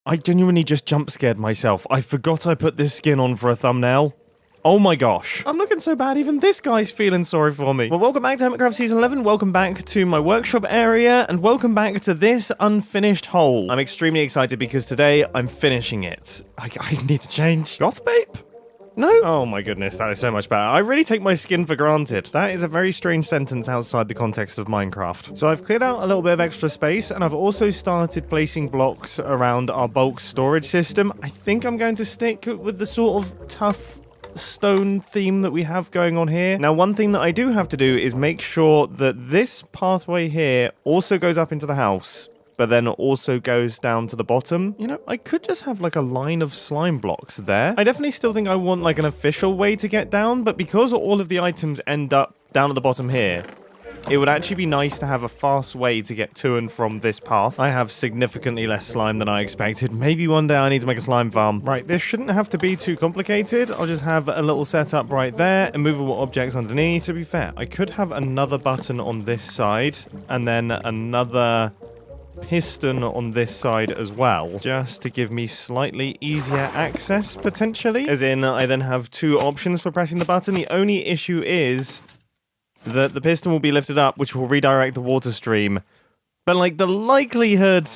I genuinely just jump scared myself. I forgot I put this skin on for a thumbnail. Oh my gosh. I'm looking so bad, even this guy's feeling sorry for me. Well, welcome back to Hermitcraft Season 11, welcome back to my workshop area, and welcome back to this unfinished hole. I'm extremely excited because today I'm finishing it. I need to change. Goth babe? No? Oh my goodness, that is so much better. I really take my skin for granted. That is a very strange sentence outside the context of Minecraft. So I've cleared out a little bit of extra space, and I've also started placing blocks around our bulk storage system. I think I'm going to stick with the sort of tough stone theme that we have going on here. Now, one thing that I do have to do is make sure that this pathway here also goes up into the house, but then also goes down to the bottom. You know, I could just have like a line of slime blocks there. I definitely still think I want like an official way to get down, but because all of the items end up down at the bottom here, it would actually be nice to have a fast way to get to and from this path. I have significantly less slime than I expected. Maybe one day I need to make a slime farm. Right, this shouldn't have to be too complicated. I'll just have a little setup right there, immovable objects underneath. To be fair, I could have another button on this side, and then another piston on this side as well, just to give me slightly easier access, potentially. As in, I then have two options for pressing the button. The only issue is that the piston will be lifted up, which will redirect the water stream. But, like, the likelihood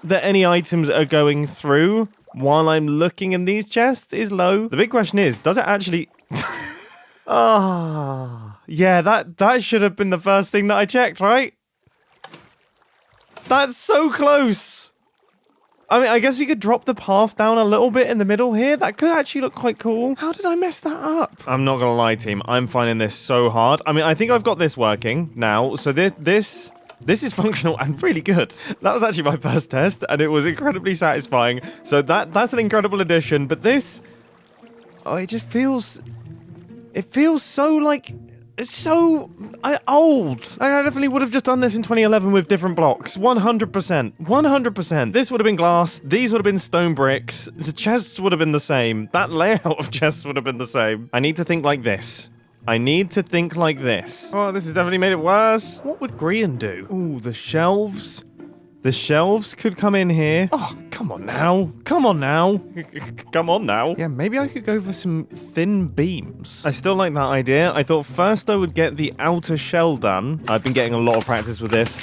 that any items are going through while I'm looking in these chests is low. The big question is, does it actually... yeah, that should have been the first thing that I checked, right? That's so close! I mean, I guess we could drop the path down a little bit in the middle here. That could actually look quite cool. How did I mess that up? I'm not gonna lie, team. I'm finding this so hard. I mean, I think I've got this working now. So this is functional and really good. That was actually my first test, and it was incredibly satisfying. So that's an incredible addition. But this... oh, it just feels... it feels so, like... it's so old. I definitely would have just done this in 2011 with different blocks. 100%. 100%. This would have been glass. These would have been stone bricks. The chests would have been the same. That layout of chests would have been the same. I need to think like this. I need to think like this. Oh, this has definitely made it worse. What would Grian do? Ooh, the shelves. The shelves could come in here. Oh, come on now. Come on now. Come on now. Yeah, maybe I could go for some thin beams. I still like that idea. I thought first I would get the outer shell done. I've been getting a lot of practice with this,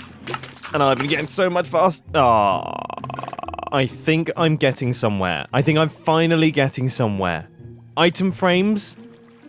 and I've been getting so much fast. I think I'm getting somewhere. I think I'm finally getting somewhere. Item frames,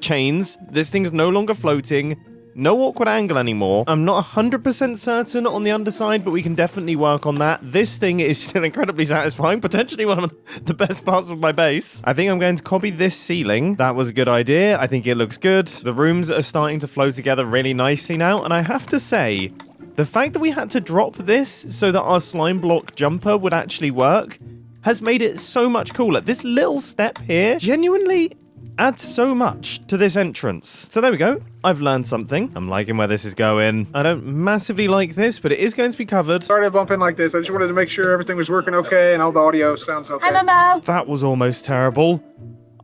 chains. This thing's no longer floating. No awkward angle anymore. I'm not 100% certain on the underside, but we can definitely work on that. This thing is still incredibly satisfying, potentially one of the best parts of my base. I think I'm going to copy this ceiling. That was a good idea. I think it looks good. The rooms are starting to flow together really nicely now, and I have to say, the fact that we had to drop this so that our slime block jumper would actually work has made it so much cooler. This little step here genuinely adds so much to this entrance. So there we go. I've learned something. I'm liking where this is going. I don't massively like this, but it is going to be covered. Sorry to bump in like this. I just wanted to make sure everything was working okay and all the audio sounds okay. Hi, Mama. That was almost terrible.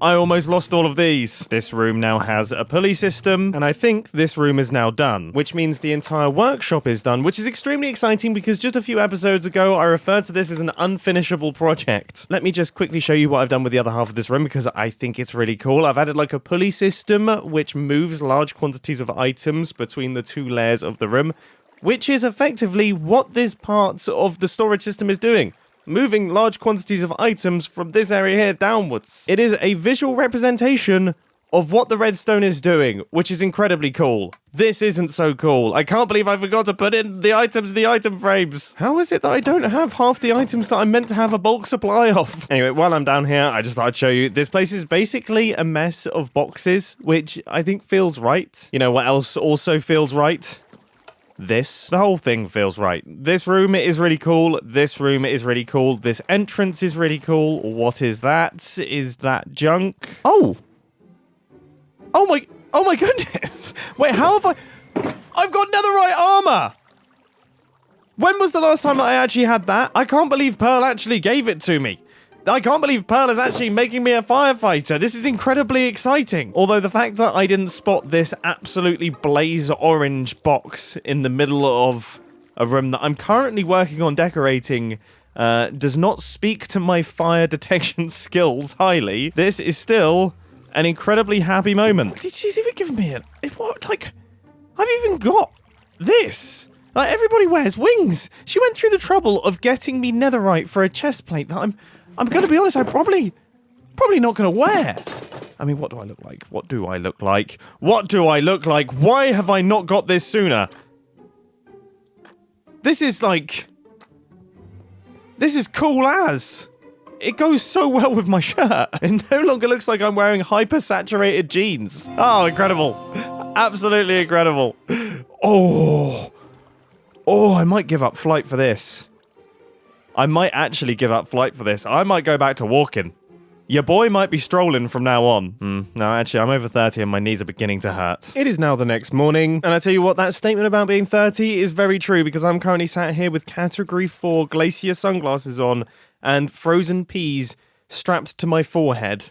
I almost lost all of these. This room now has a pulley system, and I think this room is now done, which means the entire workshop is done, which is extremely exciting because just a few episodes ago, I referred to this as an unfinishable project. Let me just quickly show you what I've done with the other half of this room because I think it's really cool. I've added like a pulley system, which moves large quantities of items between the two layers of the room, which is effectively what this part of the storage system is doing. Moving large quantities of items from this area here downwards. It is a visual representation of what the redstone is doing, which is incredibly cool. This isn't so cool. I can't believe I forgot to put in the items in the item frames. How is it that I don't have half the items that I'm meant to have a bulk supply of? Anyway, while I'm down here, I just thought I'd show you. This place is basically a mess of boxes, which I think feels right. You know what else also feels right? This. The whole thing feels right. This room is really cool. This room is really cool. This entrance is really cool. What is that? Is that junk? Oh! Oh my goodness! Wait, how have I've got netherite armor! When was the last time I actually had that? I can't believe Pearl actually gave it to me. I can't believe Pearl is actually making me a firefighter. This is incredibly exciting. Although the fact that I didn't spot this absolutely blaze orange box in the middle of a room that I'm currently working on decorating does not speak to my fire detection skills highly, this is still an incredibly happy moment. Did she's even given me it? What? Like, I've even got this. Like, everybody wears wings. She went through the trouble of getting me netherite for a chest plate that I'm gonna be honest, I'm probably not gonna wear. I mean, what do I look like? What do I look like? What do I look like? Why have I not got this sooner? This is cool as. It goes so well with my shirt. It no longer looks like I'm wearing hyper-saturated jeans. Oh, incredible. Absolutely incredible. Oh, I might give up flight for this. I might actually give up flight for this. I might go back to walking. Your boy might be strolling from now on. No, actually, I'm over 30 and my knees are beginning to hurt. It is now the next morning, and I tell you what, that statement about being 30 is very true because I'm currently sat here with Category 4 Glacier sunglasses on and frozen peas strapped to my forehead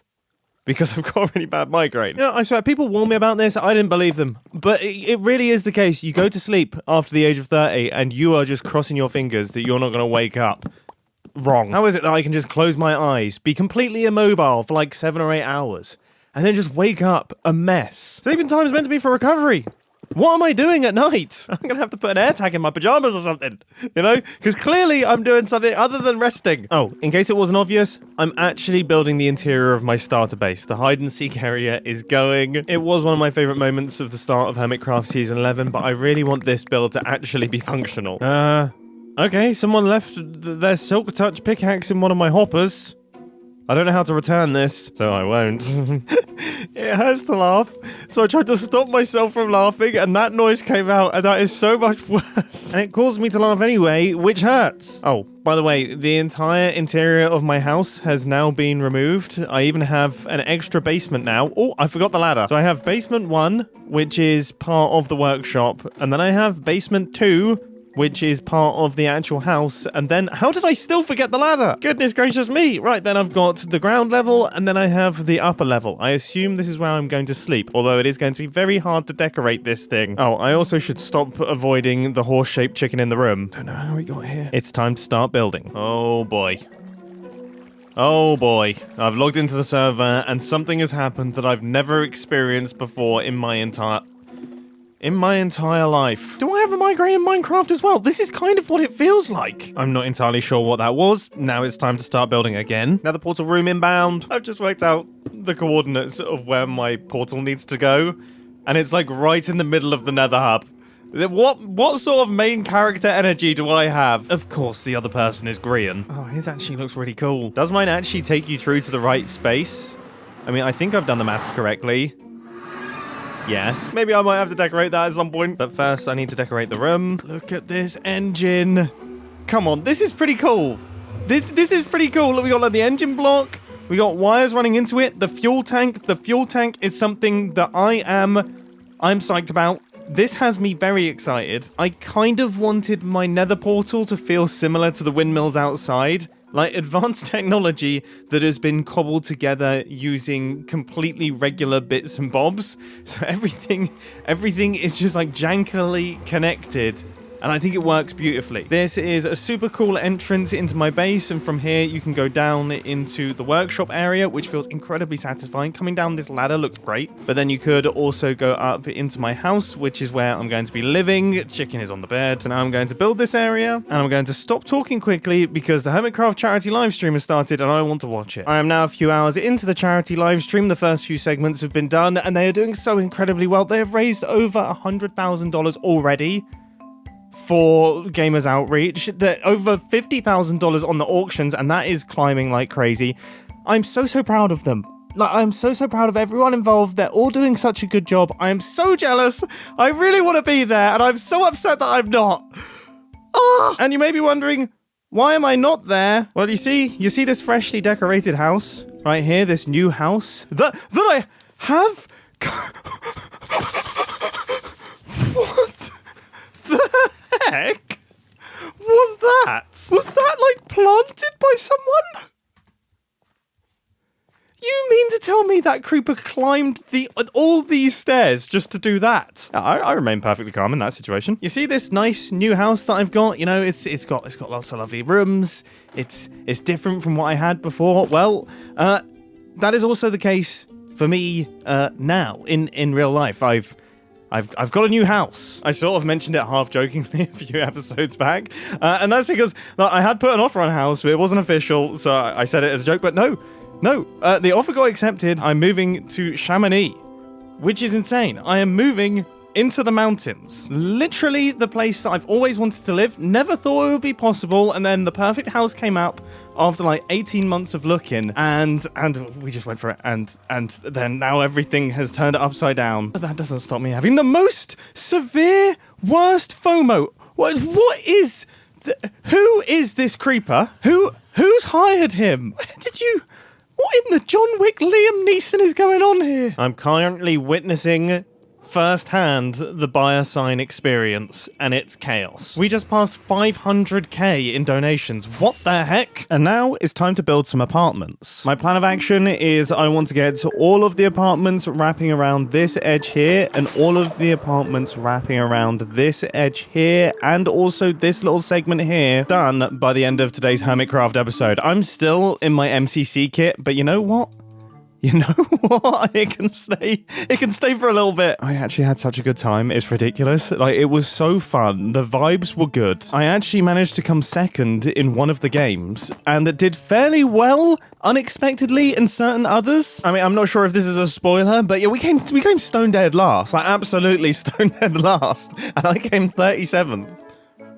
because I've got a really bad migraine. You know, I swear, people warn me about this, I didn't believe them. But it really is the case. You go to sleep after the age of 30 and you are just crossing your fingers that you're not going to wake up. Wrong. How is it that I can just close my eyes, be completely immobile for like 7 or 8 hours, and then just wake up a mess? Sleeping time is meant to be for recovery. What am I doing at night? I'm going to have to put an air tag in my pajamas or something, you know? Because clearly I'm doing something other than resting. Oh, in case it wasn't obvious, I'm actually building the interior of my starter base. The hide and seek area is going. It was one of my favorite moments of the start of Hermitcraft Season 11, but I really want this build to actually be functional. Okay, someone left their Silk Touch pickaxe in one of my hoppers. I don't know how to return this, so I won't. It hurts to laugh, so I tried to stop myself from laughing, and that noise came out, and that is so much worse. And it caused me to laugh anyway, which hurts. Oh, by the way, the entire interior of my house has now been removed. I even have an extra basement now. Oh, I forgot the ladder. So I have basement 1, which is part of the workshop, and then I have basement 2, which is part of the actual house, and then, how did I still forget the ladder? Goodness gracious me! Right, then I've got the ground level, and then I have the upper level. I assume this is where I'm going to sleep, although it is going to be very hard to decorate this thing. Oh, I also should stop avoiding the horse-shaped chicken in the room. Don't know how we got here. It's time to start building. Oh boy. Oh boy. I've logged into the server, and something has happened that I've never experienced before in my entire life. Do I have a migraine in Minecraft as well? This is kind of what it feels like. I'm not entirely sure what that was. Now it's time to start building again. Another portal room inbound. I've just worked out the coordinates of where my portal needs to go, and it's like right in the middle of the nether hub. What sort of main character energy do I have? Of course, the other person is Grian. Oh, his actually looks really cool. Does mine actually take you through to the right space? I mean, I think I've done the maths correctly. Yes. Maybe I might have to decorate that at some point. But first, I need to decorate the room. Look at this engine. Come on, this is pretty cool. This is pretty cool. Look, we got like the engine block. We got wires running into it. The fuel tank. The fuel tank is something that I'm psyched about. This has me very excited. I kind of wanted my nether portal to feel similar to the windmills outside. Like advanced technology that has been cobbled together using completely regular bits and bobs. So everything is just like jankily connected. And I think it works beautifully. This is a super cool entrance into my base, and from here you can go down into the workshop area, which feels incredibly satisfying. Coming down this ladder looks great, but then you could also go up into my house, which is where I'm going to be living. Chicken is on the bed, so now I'm going to build this area, and I'm going to stop talking quickly because the Hermitcraft charity livestream has started and I want to watch it. I am now a few hours into the charity livestream. The first few segments have been done, and they are doing so incredibly well. They have raised over $100,000 already for Gamers Outreach. They're over $50,000 on the auctions, and that is climbing like crazy. I'm so proud of them. Like, I'm so proud of everyone involved. They're all doing such a good job. I am so jealous. I really want to be there, and I'm so upset that I'm not. Oh! And you may be wondering, why am I not there? Well, you see this freshly decorated house right here, this new house that I have. What the heck was that? Was that like planted by someone? You mean to tell me that creeper climbed all these stairs just to do that? I remain perfectly calm in that situation. You see this nice new house that I've got? You know, it's got lots of lovely rooms. It's different from what I had before. Well, that is also the case for me now in real life. I've got a new house. I sort of mentioned it half jokingly a few episodes back, and that's because I had put an offer on a house, but it wasn't official, so I said it as a joke. But no, the offer got accepted. I'm moving to Chamonix, which is insane. I am moving into the mountains. Literally the place that I've always wanted to live. Never thought it would be possible, and then the perfect house came up after like 18 months of looking, and we just went for it, and then now everything has turned upside down. But that doesn't stop me having the most severe worst FOMO. What is who is this creeper? Who's hired him? What in the John Wick Liam Neeson is going on here? I'm currently witnessing firsthand the buyer sign experience, and it's chaos. We just passed 500k in donations. What the heck? And now it's time to build some apartments. My plan of action is I want to get all of the apartments wrapping around this edge here, and all of the apartments wrapping around this edge here, and also this little segment here done by the end of today's Hermitcraft episode. I'm still in my MCC kit, but you know what? You know what? It can stay for a little bit. I actually had such a good time. It's ridiculous. Like, it was so fun. The vibes were good. I actually managed to come second in one of the games, and it did fairly well, unexpectedly, in certain others. I mean, I'm not sure if this is a spoiler, but yeah, we came stone dead last. Like, absolutely stone dead last. And I came 37th.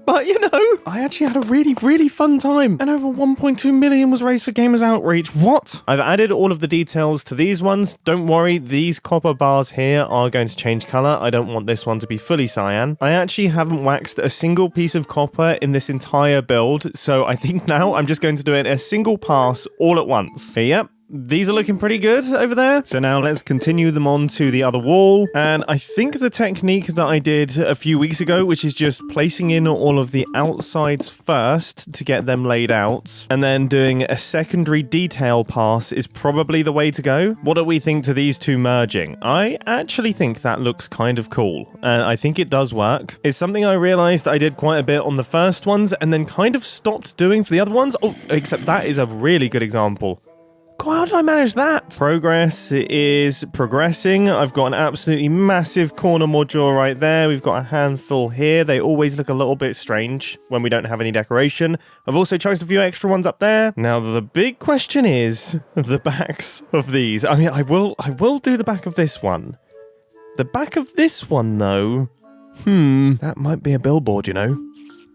But, you know, I actually had a really, really fun time. And over 1.2 million was raised for Gamers Outreach. What? I've added all of the details to these ones. Don't worry, these copper bars here are going to change color. I don't want this one to be fully cyan. I actually haven't waxed a single piece of copper in this entire build. So I think now I'm just going to do it in a single pass all at once. Okay, yep. These are looking pretty good over there. So now let's continue them on to the other wall. And I think the technique that I did a few weeks ago, which is just placing in all of the outsides first to get them laid out, and then doing a secondary detail pass is probably the way to go. What do we think to these two merging? I actually think that looks kind of cool. And I think it does work. It's something I realized I did quite a bit on the first ones and then kind of stopped doing for the other ones. Oh, except that is a really good example. God, how did I manage that? Progress is progressing. I've got an absolutely massive corner module right there. We've got a handful here. They always look a little bit strange when we don't have any decoration. I've also chosen a few extra ones up there. Now, the big question is the backs of these. I mean, I will do the back of this one. The back of this one, though, that might be a billboard, you know.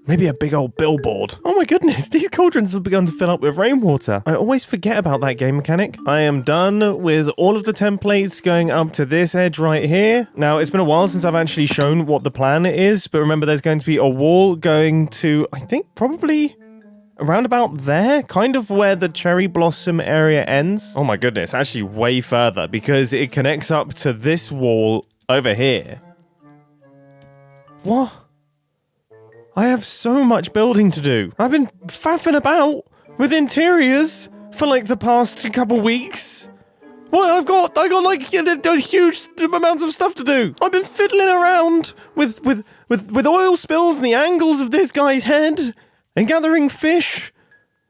Maybe a big old billboard. Oh my goodness, these cauldrons have begun to fill up with rainwater. I always forget about that game mechanic. I am done with all of the templates going up to this edge right here. Now, it's been a while since I've actually shown what the plan is, but remember there's going to be a wall going to, I think, probably around about there, kind of where the cherry blossom area ends. Oh my goodness, actually way further, because it connects up to this wall over here. What? I have so much building to do. I've been faffing about with interiors for like the past couple weeks. What I got like huge amounts of stuff to do. I've been fiddling around with oil spills and the angles of this guy's head and gathering fish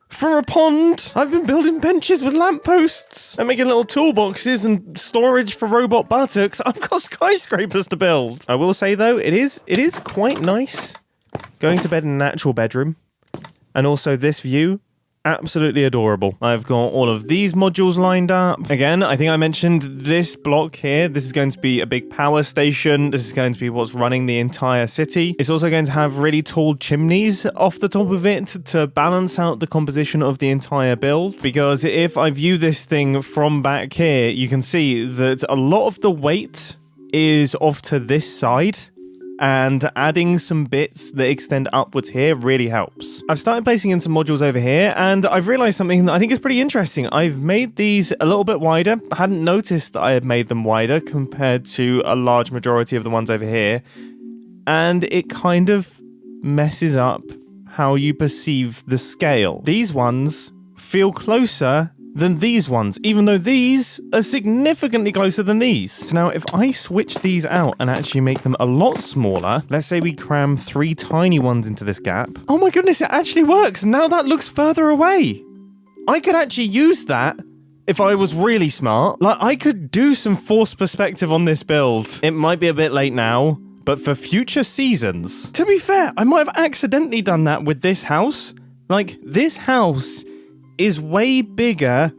for a pond. I've been building benches with lampposts and making little toolboxes and storage for robot buttocks. I've got skyscrapers to build. I will say though, it is quite nice going to bed in an actual bedroom. And also this view, absolutely adorable. I've got all of these modules lined up. Again, I think I mentioned this block here. This is going to be a big power station. This is going to be what's running the entire city. It's also going to have really tall chimneys off the top of it to balance out the composition of the entire build. Because if I view this thing from back here, you can see that a lot of the weight is off to this side. And adding some bits that extend upwards here really helps. I've started placing in some modules over here, and I've realized something that I think is pretty interesting. I've made these a little bit wider. I hadn't noticed that I had made them wider compared to a large majority of the ones over here. And it kind of messes up how you perceive the scale. These ones feel closer than these ones, even though these are significantly closer than these. So now if I switch these out and actually make them a lot smaller, let's say we cram 3 tiny ones into this gap. Oh my goodness, it actually works. Now that looks further away. I could actually use that if I was really smart. Like, I could do some forced perspective on this build. It might be a bit late now, but for future seasons. To be fair, I might have accidentally done that with this house. Like, this house is way bigger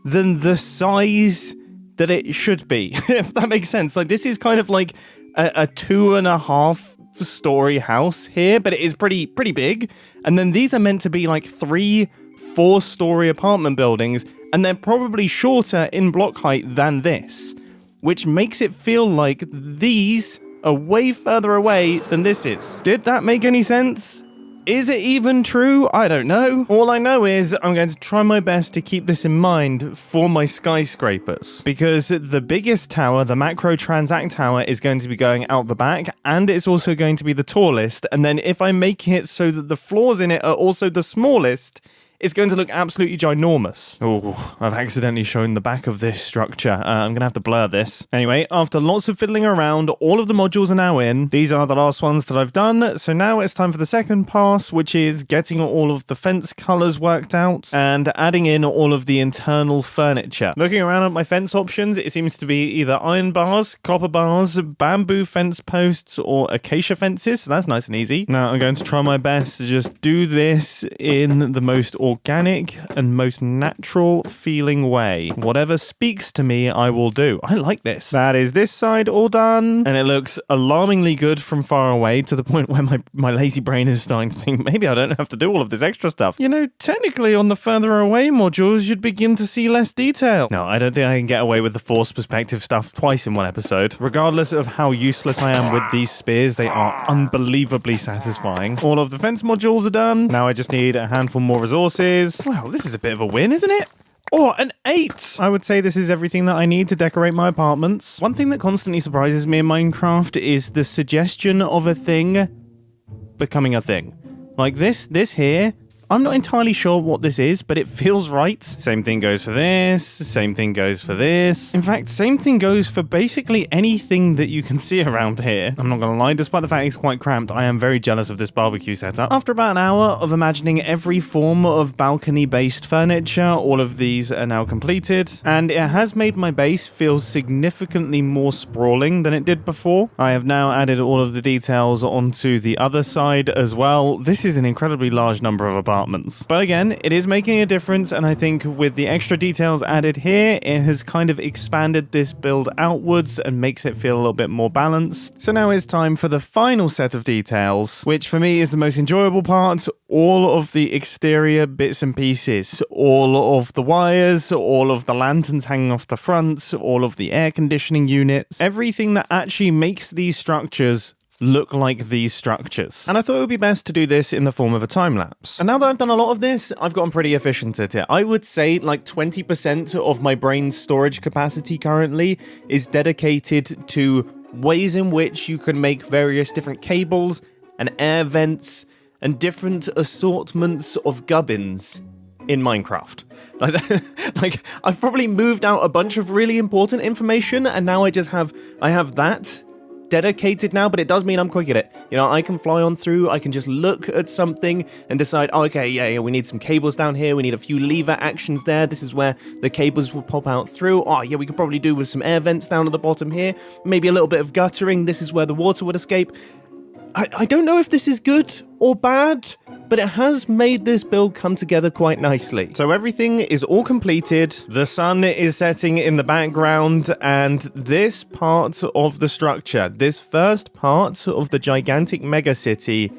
than the size that it should be, if that makes sense. Like, this is kind of like a 2.5 story house here, but it is pretty big. And then these are meant to be like 3, 4-story apartment buildings, and they're probably shorter in block height than this, which makes it feel like these are way further away than this is. Did that make any sense? Is it even true? I don't know. All I know is I'm going to try my best to keep this in mind for my skyscrapers, because the biggest tower, the macro transact tower, is going to be going out the back, and it's also going to be the tallest. And then if I make it so that the floors in it are also the smallest, it's going to look absolutely ginormous. Oh, I've accidentally shown the back of this structure. I'm going to have to blur this. Anyway, after lots of fiddling around, all of the modules are now in. These are the last ones that I've done. So now it's time for the second pass, which is getting all of the fence colors worked out and adding in all of the internal furniture. Looking around at my fence options, it seems to be either iron bars, copper bars, bamboo fence posts, or acacia fences. So that's nice and easy. Now I'm going to try my best to just do this in the most organic and most natural feeling way. Whatever speaks to me, I will do. I like this. That is this side all done, and it looks alarmingly good from far away, to the point where my lazy brain is starting to think maybe I don't have to do all of this extra stuff. You know, technically on the further away modules, you'd begin to see less detail. No, I don't think I can get away with the forced perspective stuff twice in one episode. Regardless of how useless I am with these spears, they are unbelievably satisfying. All of the fence modules are done. Now I just need a handful more resources. Well, this is a bit of a win, isn't it? Oh, an 8! I would say this is everything that I need to decorate my apartments. One thing that constantly surprises me in Minecraft is the suggestion of a thing becoming a thing. Like this here, I'm not entirely sure what this is, but it feels right. Same thing goes for this. Same thing goes for this. In fact, same thing goes for basically anything that you can see around here. I'm not gonna lie, despite the fact it's quite cramped, I am very jealous of this barbecue setup. After about an hour of imagining every form of balcony-based furniture, all of these are now completed, and it has made my base feel significantly more sprawling than it did before. I have now added all of the details onto the other side as well. This is an incredibly large number of apartments. But again, it is making a difference, and I think with the extra details added here, it has kind of expanded this build outwards and makes it feel a little bit more balanced. So now it's time for the final set of details, which for me is the most enjoyable part. All of the exterior bits and pieces, all of the wires, all of the lanterns hanging off the front, all of the air conditioning units, everything that actually makes these structures look like these structures. And I thought it would be best to do this in the form of a time lapse. And now that I've done a lot of this, I've gotten pretty efficient at it. I would say like 20% of my brain's storage capacity currently is dedicated to ways in which you can make various different cables and air vents and different assortments of gubbins in Minecraft. Like I've probably moved out a bunch of really important information, and now I have that dedicated now, but it does mean I'm quick at it. You know, I can fly on through, I can just look at something and decide, oh, okay, yeah, we need some cables down here, we need a few lever actions there, this is where the cables will pop out through. Oh, yeah, we could probably do with some air vents down at the bottom here, maybe a little bit of guttering, this is where the water would escape. I don't know if this is good or bad, but it has made this build come together quite nicely. So everything is all completed, the sun is setting in the background, and this part of the structure, this first part of the gigantic mega city,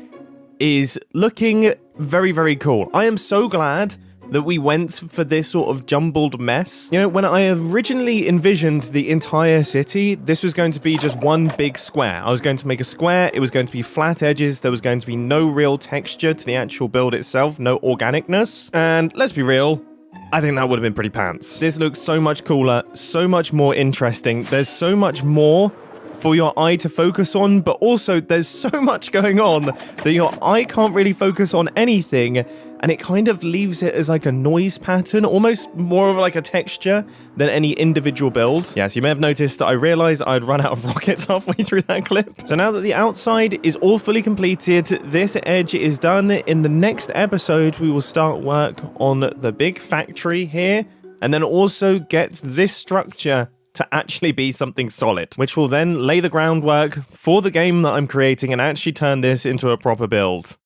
is looking very, very cool. I am so glad that we went for this sort of jumbled mess. You know, when I originally envisioned the entire city, this was going to be just one big square. I was going to make a square, it was going to be flat edges, there was going to be no real texture to the actual build itself, no organicness. And let's be real, I think that would have been pretty pants. This looks so much cooler, so much more interesting. There's so much more for your eye to focus on, but also there's so much going on that your eye can't really focus on anything, and it kind of leaves it as like a noise pattern, almost more of like a texture than any individual build. Yes, you may have noticed that I realized I'd run out of rockets halfway through that clip. So now that the outside is all fully completed, this edge is done. In the next episode, we will start work on the big factory here, and then also get this structure to actually be something solid, which will then lay the groundwork for the game that I'm creating and actually turn this into a proper build.